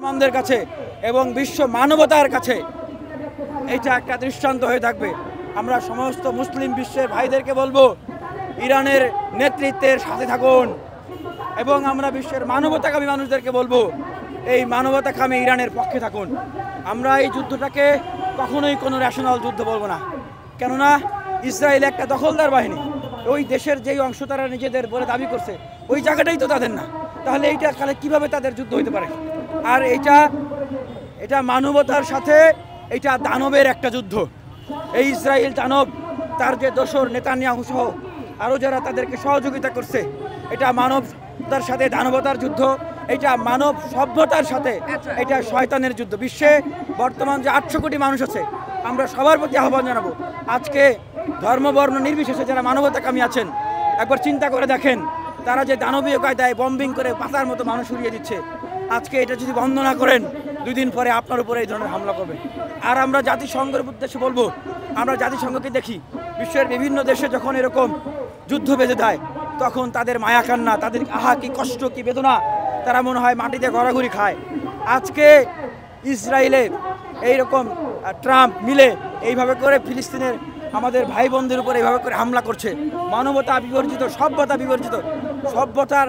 মুসলমানদের কাছে এবং বিশ্ব মানবতার কাছে এটা একটা দৃষ্টান্ত হয়ে থাকবে। আমরা সমস্ত মুসলিম বিশ্বের ভাইদেরকে বলবো, ইরানের নেতৃত্বের সাথে থাকুন, এবং আমরা বিশ্বের মানবতাকামী মানুষদেরকে বলবো, এই মানবতাকামী ইরানের পক্ষে থাকুন। আমরা এই যুদ্ধটাকে কখনোই কোনো রেশনাল যুদ্ধ বলবো না, কেননা ইসরায়েল একটা দখলদার বাহিনী। ওই দেশের যেই অংশ তারা নিজেদের বলে দাবি করছে, ওই জায়গাটাই তো তাদের না। তাহলে এইটা তাহলে কীভাবে তাদের যুদ্ধ হতে পারে? আর এটা মানবতার সাথে এটা দানবের একটা যুদ্ধ। এই ইসরায়েল দানব, তার যে দোসর নেতানিয়াহু সহ আরও যারা তাদেরকে সহযোগিতা করছে, এটা মানবতার সাথে দানবতার যুদ্ধ, এটা মানব সভ্যতার সাথে এটা শয়তানের যুদ্ধ। বিশ্বে বর্তমান যে 800 কোটি মানুষ আছে, আমরা সবার প্রতি আহ্বান জানাবো, আজকে ধর্মবর্ণ নির্বিশেষে যারা মানবতাকামী আছেন, একবার চিন্তা করে দেখেন, তারা যে দানবীয় কায়দায় বম্বিং করে পাতার মতো মানুষ উড়িয়ে দিচ্ছে, আজকে এটা যদি বন্ধ না করেন, 2 দিন পরে আপনার উপরে এই ধরনের হামলা করবে। আর আমরা জাতিসংঘের উদ্দেশ্যে বলবো, আমরা জাতিসংঘকে দেখি বিশ্বের বিভিন্ন দেশে যখন এরকম যুদ্ধ বেঁধে দেয়, তখন তাদের মায়া কান্না, তাদের আহা কি কষ্ট কি বেদনা, তারা মনে হয় মাটিতে ঘোরাঘুরি খায়। আজকে ইসরায়েলে এইরকম ট্রাম্প মিলে এইভাবে করে ফিলিস্তিনের আমাদের ভাই বোনদের উপর এইভাবে করে হামলা করছে। মানবতা বিবর্জিত, সভ্যতা বিবর্জিত, সভ্যতার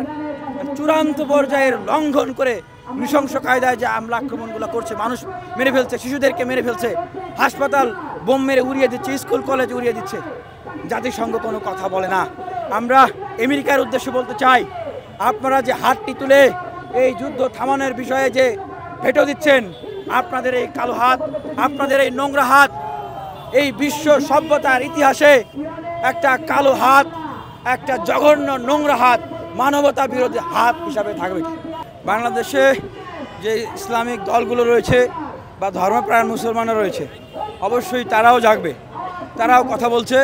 চূড়ান্ত পর্যায়ের লঙ্ঘন করে নৃশংস কায়দায় যে হামলা আক্রমণগুলো করছে, মানুষ মেরে ফেলছে, শিশুদেরকে মেরে ফেলছে, হাসপাতাল বোম মেরে উড়িয়ে দিচ্ছে, স্কুল কলেজ উড়িয়ে দিচ্ছে। জাতিসংঘ কোনো কথা বলে না। আমরা আমেরিকার উদ্দেশ্যে বলতে চাই, আপনারা যে হাতটি তুলে এই যুদ্ধ থামানোর বিষয়ে যে ভেটো দিচ্ছেন, আপনাদের এই কালো হাত, আপনাদের এই নোংরা হাত এই বিশ্ব সভ্যতার ইতিহাসে একটা কালো হাত, একটা জঘন্য নোংরা হাত, মানবতা বিরোধী হাত হিসাবে থাকবে। বাংলাদেশে যে ইসলামিক দলগুলো রয়েছে বা ধর্মপ্রাণ মুসলমানরা রয়েছে, অবশ্যই তারাও জাগবে, তারাও কথা বলছে।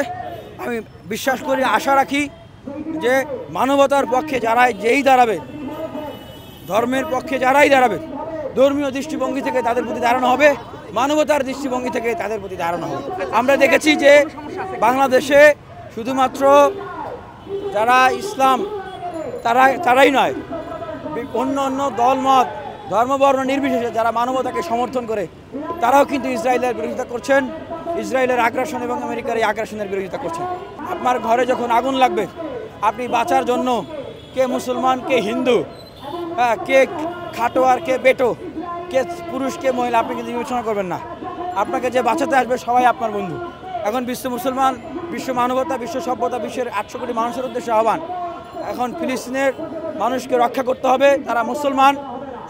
আমি বিশ্বাস করি, আশা রাখি যে মানবতার পক্ষে যেই দাঁড়াবে, ধর্মের পক্ষে যারাই দাঁড়াবে, ধর্মীয় দৃষ্টিভঙ্গি থেকে তাদের প্রতি দাঁড়ানো হবে, মানবতার দৃষ্টিভঙ্গি থেকে তাদের প্রতি দাঁড়ানো হবে। আমরা দেখেছি যে বাংলাদেশে শুধুমাত্র যারা ইসলাম তারাই নয়, অন্য অন্য দলমত ধর্মবর্ণ নির্বিশেষে যারা মানবতাকে সমর্থন করে, তারাও কিন্তু ইসরায়েলের বিরোধিতা করছেন, ইসরায়েলের আগ্রাসন এবং আমেরিকার এই আগ্রাসনের বিরোধিতা করছেন। আপনার ঘরে যখন আগুন লাগবে, আপনি বাঁচার জন্য কে মুসলমান কে হিন্দু, হ্যাঁ, কে খাটোয়ার কে বেটো, কে পুরুষ কে মহিলা, আপনি কিন্তু বিবেচনা করবেন না। আপনাকে যে বাঁচাতে আসবে সবাই আপনার বন্ধু। এখন বিশ্ব মুসলমান, বিশ্ব মানবতা, বিশ্ব সভ্যতা, বিশ্বের 800 কোটি মানুষের উদ্দেশ্যে আহ্বান, এখন ফিলিস্তিনের মানুষকে রক্ষা করতে হবে। তারা মুসলমান,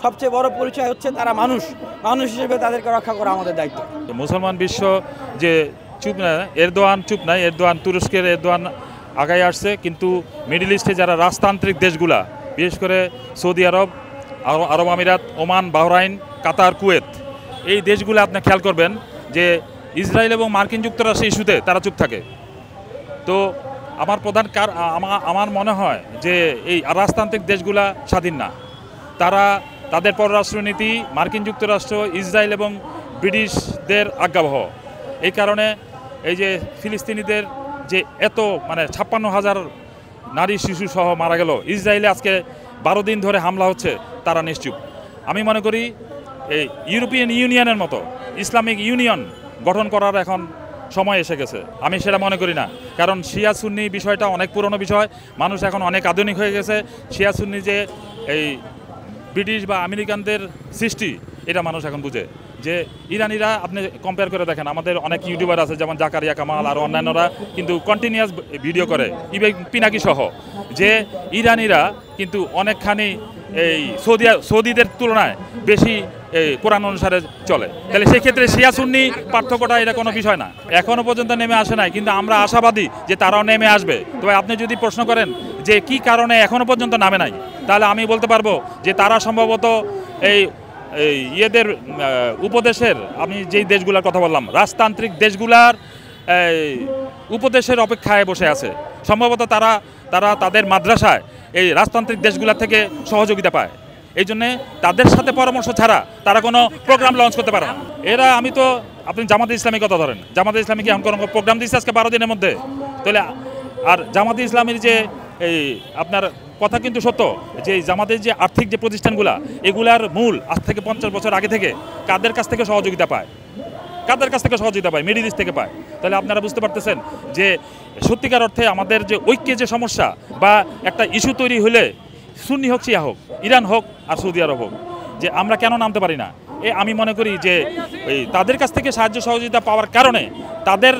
সবচেয়ে বড় পরিচয় হচ্ছে তারা মানুষ হিসেবে তাদেরকে রক্ষা করা আমাদের দায়িত্ব। মুসলমান বিশ্ব যে চুপ না, এরদোয়ান চুপ নাই, এরদোয়ান তুরস্কের এরদোয়ান আগায় আসছে, কিন্তু মিডল ইস্টে যারা রাজতান্ত্রিক দেশগুলা, বিশেষ করে সৌদি আরব, আরব আমিরাত, ওমান, বাহরাইন, কাতার, কুয়েত, এই দেশগুলো আপনি খেয়াল করবেন যে ইসরায়েল এবং মার্কিন যুক্তরাষ্ট্র ইস্যুতে তারা চুপ থাকে। তো আমার মনে হয় যে এই রাজতান্ত্রিক দেশগুলা স্বাধীন না, তাদের পররাষ্ট্রনীতি মার্কিন যুক্তরাষ্ট্র, ইসরায়েল এবং ব্রিটিশদের আজ্ঞাবহ। এই কারণে এই যে ফিলিস্তিনিদের যে এত 56,000 নারী শিশু সহ মারা গেল, ইসরায়েলে আজকে 12 দিন ধরে হামলা হচ্ছে, তারা নিশ্চুপ। আমি মনে করি এই ইউরোপিয়ান ইউনিয়নের মতো ইসলামিক ইউনিয়ন গঠন করার এখন সময় এসে গেছে। আমি সেটা মনে করি না, কারণ শিয়া সুন্নি বিষয়টা অনেক পুরনো বিষয়, মানুষ এখন অনেক আধুনিক হয়ে গেছে। শিয়া সুন্নি যে এই ব্রিটিশ বা আমেরিকানদের সৃষ্টি, এটা মানুষ এখন বুঝে। যে ইরানিরা আপনি কম্পেয়ার করে দেখেন, আমাদের অনেক ইউটিউবার আছে যেমন জাকারিয়া কামাল আর অন্যান্যরা কিন্তু কন্টিনিউয়াস ভিডিও করে, ইভেন পিনাকি সহ, যে ইরানিরা কিন্তু অনেকখানি এই সৌদিদের তুলনায় বেশি এই কোরআন অনুসারে চলে। তাহলে সেই ক্ষেত্রে শিয়া সুন্নি পার্থক্যটা এটা কোনো বিষয় না, এখনও পর্যন্ত নেমে আসে নাই, কিন্তু আমরা আশাবাদী যে তারাও নেমে আসবে। তবে আপনি যদি প্রশ্ন করেন যে কি কারণে এখনও পর্যন্ত নামে নাই, তাহলে আমি বলতে পারবো যে তারা সম্ভবত এই ইয়েদের উপদেশের, আমি যেই দেশগুলোর কথা বললাম, রাজতান্ত্রিক দেশগুলার উপদেশের অপেক্ষায় বসে আছে। সম্ভবত তারা তাদের মাদ্রাসায় এই রাজতান্ত্রিক দেশগুলোর থেকে সহযোগিতা পায়, এই জন্যে তাদের সাথে পরামর্শ ছাড়া তারা কোনো প্রোগ্রাম লঞ্চ করতে পারে না। আমি তো আপনি জামাতে ইসলামী কথা ধরেন, জামাতে ইসলামী কি এখন কোনো প্রোগ্রাম দিচ্ছে আজকে 12 দিনের মধ্যে? তাহলে আর জামাতে ইসলামীর যে এই আপনার কথা কিন্তু সত্য যে জামাতের যে আর্থিক যে প্রতিষ্ঠানগুলা এগুলার মূল আজ থেকে 50 বছর আগে থেকে কাদের কাছ থেকে সহযোগিতা পায়, কাদের কাছ থেকে সহযোগিতা পায়? মিডল ইস্ট থেকে পায়। তাহলে আপনারা বুঝতে পারতেছেন যে সত্যিকার অর্থে আমাদের যে ঐক্যের যে সমস্যা বা একটা ইস্যু তৈরি হলে সুন্নি হোক শিয়া হোক, ইরান হোক আর সৌদি আরব হোক, যে আমরা কেন নামতে পারি না? আমি মনে করি যে এই তাদের কাছ থেকে সাহায্য সহযোগিতা পাওয়ার কারণে তাদের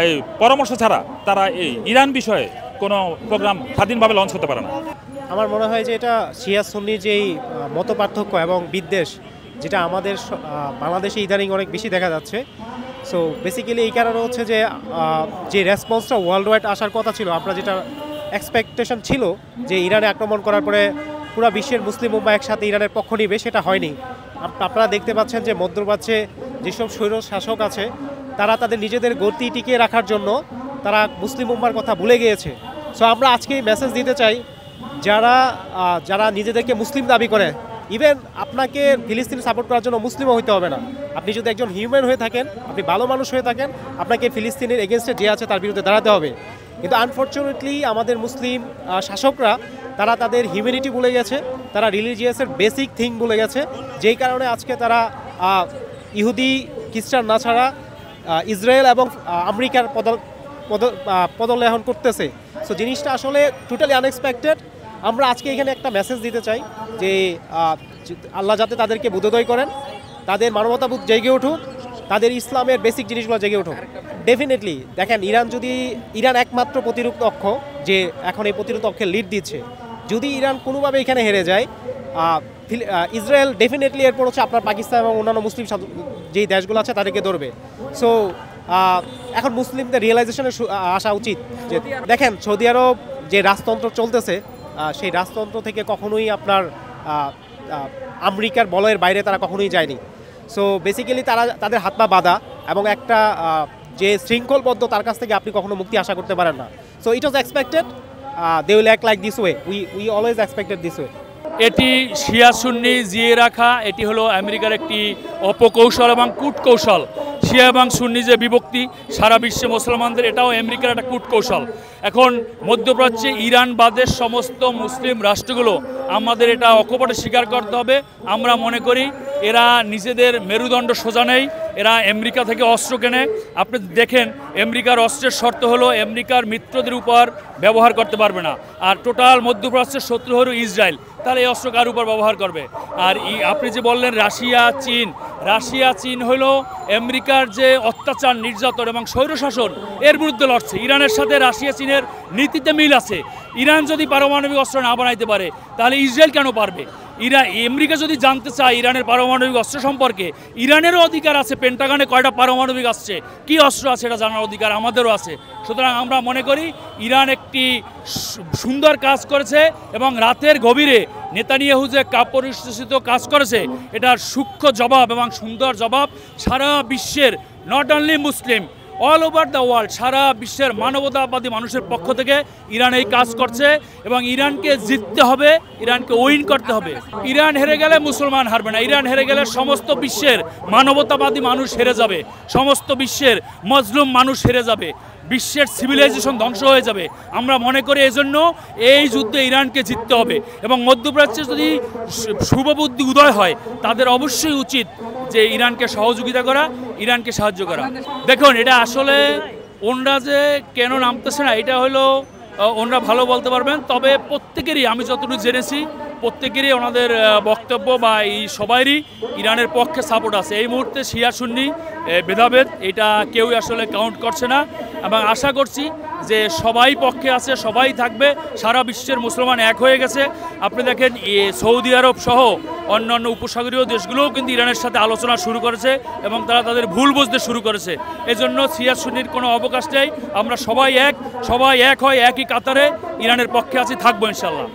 এই পরামর্শ ছাড়া তারা এই ইরান বিষয়ে কোনো প্রোগ্রাম স্বাধীনভাবে লঞ্চ করতে পারে না। আমার মনে হয় যে এটা শিয়া সুন্নি যেই মত পার্থক্য এবং বিদ্বেষ যেটা আমাদের বাংলাদেশে ইদানিং অনেক বেশি দেখা যাচ্ছে। সো বেসিক্যালি এই কারণে হচ্ছে যে রেসপন্সটা ওয়ার্ল্ড ওয়াইড আসার কথা ছিল, আমরা যেটা এক্সপেকটেশন ছিল যে ইরানে আক্রমণ করার পরে পুরো বিশ্বের মুসলিম উম্মাহ একসাথে ইরানের পক্ষ নিবে, সেটা হয়নি। আপনারা দেখতে পাচ্ছেন যে মধ্যপ্রাচ্যে যেসব স্বৈর শাসক আছে তারা তাদের নিজেদের গতি টিকিয়ে রাখার জন্য তারা মুসলিম উম্মার কথা ভুলে গিয়েছে। সো আমরা আজকে মেসেজ দিতে চাই যারা নিজেদেরকে মুসলিম দাবি করে, ইভেন আপনাকে ফিলিস্তিন সাপোর্ট করার জন্য মুসলিমও হইতে হবে না। আপনি যদি একজন হিউম্যান হয়ে থাকেন, আপনি ভালো মানুষ হয়ে থাকেন, আপনাকে ফিলিস্তিনের এগেনস্টে যে আছে তার বিরুদ্ধে দাঁড়াতে হবে। কিন্তু আনফর্চুনেটলি আমাদের মুসলিম শাসকরা তারা তাদের হিউম্যানিটি ভুলে গেছে, তারা রিলিজিয়াসের বেসিক থিং ভুলে গেছে, যেই কারণে আজকে তারা ইহুদি খ্রিস্টান না ছাড়া ইসরায়েল এবং আমেরিকার পদলেহন করতেছে। সো জিনিসটা আসলে টোটালি আনএক্সপেক্টেড। আমরা আজকে এখানে একটা মেসেজ দিতে চাই যে আল্লাহ যাতে তাদেরকে বোধোদয় করেন, তাদের মানবতাবোধ জেগে উঠুক, তাদের ইসলামের বেসিক জিনিসগুলো জেগে উঠুক। ডেফিনেটলি দেখেন, ইরান একমাত্র প্রতিরোধ অক্ষ যে এখন এই প্রতিরোধ অক্ষে লিড দিচ্ছে। যদি ইরান কোনোভাবে এখানে হেরে যায়, ইসরায়েল ডেফিনেটলি এরপর হচ্ছে আপনার পাকিস্তান এবং অন্যান্য মুসলিম যেই দেশগুলো আছে তাদেরকে ধরবে। সো এখন মুসলিমদের রিয়েলাইজেশনে আসা উচিত যে দেখেন সৌদি আরব যে রাজতন্ত্র চলতেছে সেই রাজতন্ত্র থেকে কখনোই আপনার আমেরিকার বলয়ের বাইরে তারা কখনোই যায়নি। সো বেসিক্যালি তাদের হাত পা বাঁধা এবং একটা যে শৃঙ্খলবদ্ধ তার কাছ থেকে আপনি কখনো মুক্তি আশা করতে পারেন না। So it was expected, they will act like this way, we always expected this way. এটি শিয়া সুন্নি জিয়ে রাখা, এটি হলো আমেরিকার একটি অপকৌশল এবং কূটকৌশল। শিয়া এবং সুন্নি যে বিভক্তি সারা বিশ্বে মুসলমানদের, এটাও আমেরিকার একটা কূটকৌশল। এখন মধ্যপ্রাচ্যে ইরান বাদের সমস্ত মুসলিম রাষ্ট্রগুলো আমাদের এটা অকপটে স্বীকার করতে হবে। আমরা মনে করি এরা নিজেদের মেরুদণ্ড সোজা নেই, এরা আমেরিকা থেকে অস্ত্র কেনে। আপনি দেখেন আমেরিকার অস্ত্রের শর্ত হলো আমেরিকার মিত্রদের উপর ব্যবহার করতে পারবে না, আর টোটাল মধ্যপ্রাচ্যের শত্রু হলো ইসরায়েল। তাহলে এই অস্ত্র কার উপর ব্যবহার করবে? আর আপনি যে বললেন রাশিয়া চীন হলো আমেরিকার যে অত্যাচার, নির্যাতন এবং স্বৈরশাসন এর বিরুদ্ধে লড়ছে। ইরানের সাথে রাশিয়া চীনের নীতিতে মিল আছে। ইরান যদি পারমাণবিক অস্ত্র না বানাইতে পারে তাহলে ইসরায়েল কেন পারবে? আমেরিকা যদি জানতে চায় ইরানের পারমাণবিক অস্ত্র সম্পর্কে, ইরানেরও অধিকার আছে পেন্টাগনে কয়টা পারমাণবিক আসছে, কি অস্ত্র আছে এটা জানার অধিকার আমাদেরও আছে। সুতরাং আমরা মনে করি ইরান একটি সুন্দর কাজ করেছে এবং রাতের গভীরে নেতানিয়াহু যে কাপুরুষোচিত কাজ করেছে এটার সূক্ষ্ম জবাব এবং সুন্দর জবাব সারা বিশ্বের, not only Muslim, all over the world, সারা বিশ্বের মানবতাবাদী মানুষের পক্ষ থেকে ইরান এই কাজ করছে এবং ইরানকে জিততে হবে, ইরানকে উইন করতে হবে। ইরান হেরে গেলে মুসলমান হারবে না, ইরান হেরে গেলে সমস্ত বিশ্বের মানবতাবাদী মানুষ হেরে যাবে, সমস্ত বিশ্বের মজলুম মানুষ হেরে যাবে, বিশ্বের সিভিলাইজেশন ধ্বংস হয়ে যাবে। আমরা মনে করি এজন্য এই যুদ্ধে ইরানকে জিততে হবে এবং মধ্যপ্রাচ্যে যদি শুভবুদ্ধি উদয় হয় তাদের অবশ্যই উচিত যে ইরানকে সহযোগিতা করা, ইরানকে সাহায্য করা। দেখুন এটা আসলে ওনরা যে কেন নামতেছে না এটা হলো ওনরা ভালো বলতে পারবেন, তবে প্রত্যেকেরই আমি যতটুকু জেনেছি প্রত্যেকেরই ওনাদের বক্তব্য বা এই সবাইরই ইরানের পক্ষে সাপোর্ট আছে। এই মুহূর্তে শিয়া সুন্নি ভেদাভেদ এটা কেউ আসলে কাউন্ট করছে না এবং আশা করছি যে সবাই পক্ষে আছে, সবাই থাকবে। সারা বিশ্বের মুসলমান এক হয়ে গেছে। আপনি দেখেন সৌদি আরব সহ অন্যান্য উপসাগরীয় দেশগুলোও কিন্তু ইরানের সাথে আলোচনা শুরু করেছে এবং তারা তাদের ভুল বুঝতে শুরু করেছে। এজন্য শিয়া সুন্নির কোনো অবকাশ নেই, আমরা সবাই এক হয়, একই কাতারে ইরানের পক্ষে আছি, থাকবো ইনশাল্লাহ।